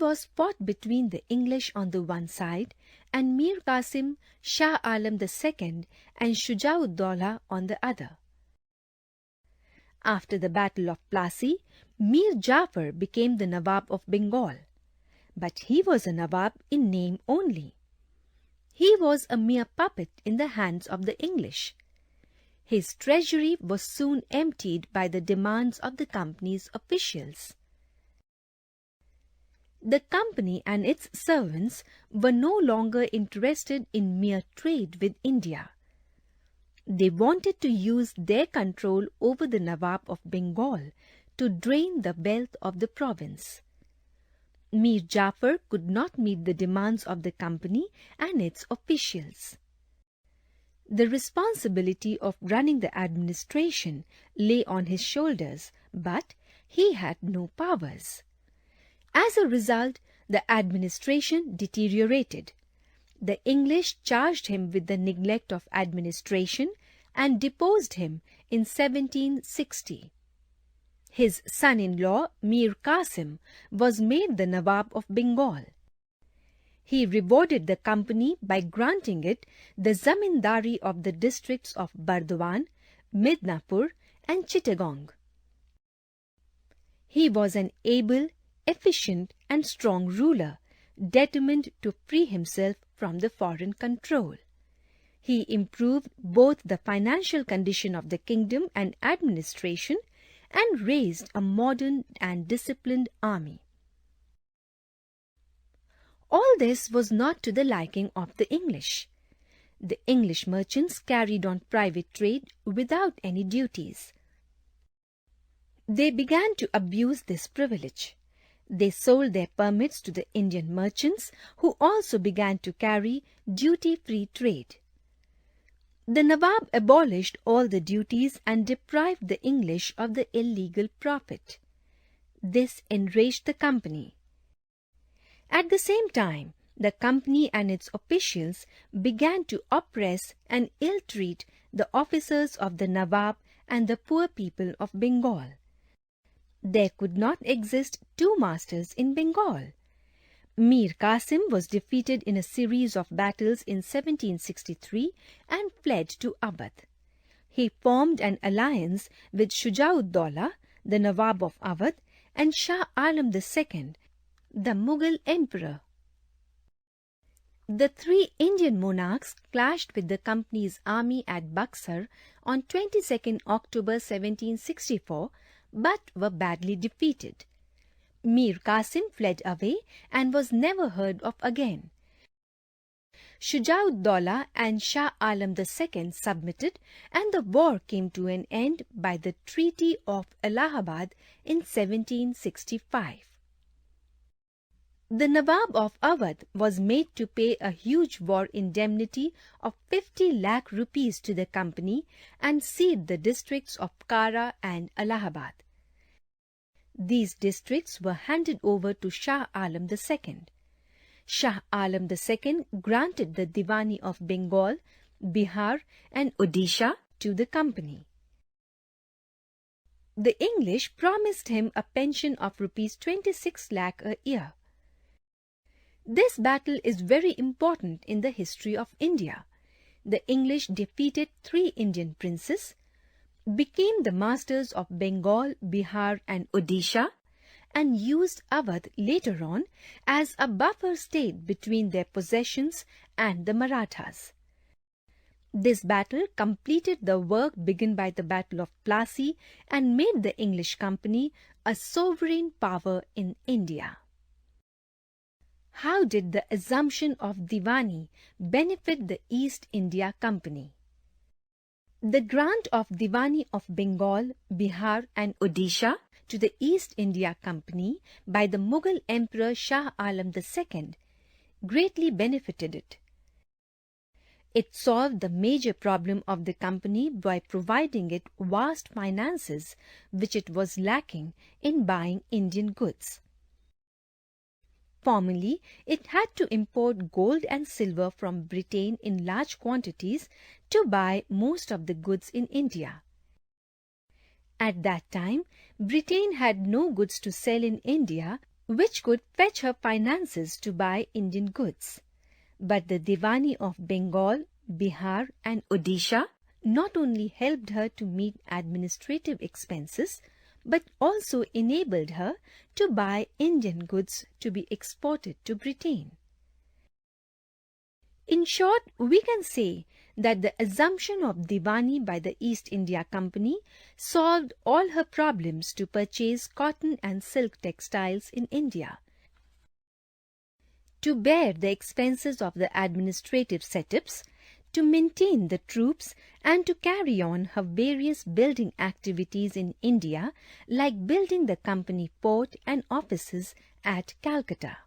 was fought between the English on the one side and Mir Qasim, Shah Alam II and Shuja'ud-Dawla on the other. After the Battle of Plassey, Mir Jafar became the Nawab of Bengal, but he was a Nawab in name only. He was a mere puppet in the hands of the English. His treasury was soon emptied by the demands of the company's officials. The company and its servants were no longer interested in mere trade with India. They wanted to use their control over the Nawab of Bengal to drain the wealth of the province. Mir Jafar could not meet the demands of the company and its officials. The responsibility of running the administration lay on his shoulders, but he had no powers. As a result, the administration deteriorated. The English charged him with the neglect of administration and deposed him in 1760. His son-in-law, Mir Qasim, was made the Nawab of Bengal. He rewarded the company by granting it the zamindari of the districts of Burdwan, Midnapur and Chittagong. He was an able, efficient and strong ruler, determined to free himself from the foreign control. He improved both the financial condition of the kingdom and administration and raised a modern and disciplined army. All this was not to the liking of the English. The English merchants carried on private trade without any duties. They began to abuse this privilege. They sold their permits to the Indian merchants, who also began to carry duty-free trade. The Nawab abolished all the duties and deprived the English of the illegal profit. This enraged the company. At the same time, the company and its officials began to oppress and ill-treat the officers of the Nawab and the poor people of Bengal. There could not exist two masters in Bengal. Mir Qasim was defeated in a series of battles in 1763 and fled to Awadh. He formed an alliance with Shuja'ud-Dawla, the Nawab of Awadh, and Shah Alam II, the Mughal emperor. The three Indian monarchs clashed with the company's army at Buxar on 22nd October 1764, but were badly defeated. Mir Qasim fled away and was never heard of again. Shuja'ud-Dawla and Shah Alam II submitted, and the war came to an end by the Treaty of Allahabad in 1765. The Nawab of Awadh was made to pay a huge war indemnity of 50 lakh rupees to the company and cede the districts of Kara and Allahabad. These districts were handed over to Shah Alam II. Shah Alam II granted the Diwani of Bengal, Bihar and Odisha to the company. The English promised him a pension of rupees 26 lakh a year. This battle is very important in the history of India. The English defeated three Indian princes, became the masters of Bengal, Bihar and Odisha, and used Awadh later on as a buffer state between their possessions and the Marathas. This battle completed the work begun by the Battle of Plassey and made the English company a sovereign power in India. How did the assumption of Diwani benefit the East India Company? The grant of Diwani of Bengal, Bihar and Odisha to the East India Company by the Mughal Emperor Shah Alam II greatly benefited it. It solved the major problem of the company by providing it vast finances which it was lacking in buying Indian goods. Formerly, it had to import gold and silver from Britain in large quantities to buy most of the goods in India. At that time, Britain had no goods to sell in India which could fetch her finances to buy Indian goods. But the Diwani of Bengal, Bihar and Odisha not only helped her to meet administrative expenses, but also enabled her to buy Indian goods to be exported to Britain. In short, we can say that the assumption of Diwani by the East India Company solved all her problems to purchase cotton and silk textiles in India, to bear the expenses of the administrative setups, to maintain the troops and to carry on her various building activities in India, like building the company port and offices at Calcutta.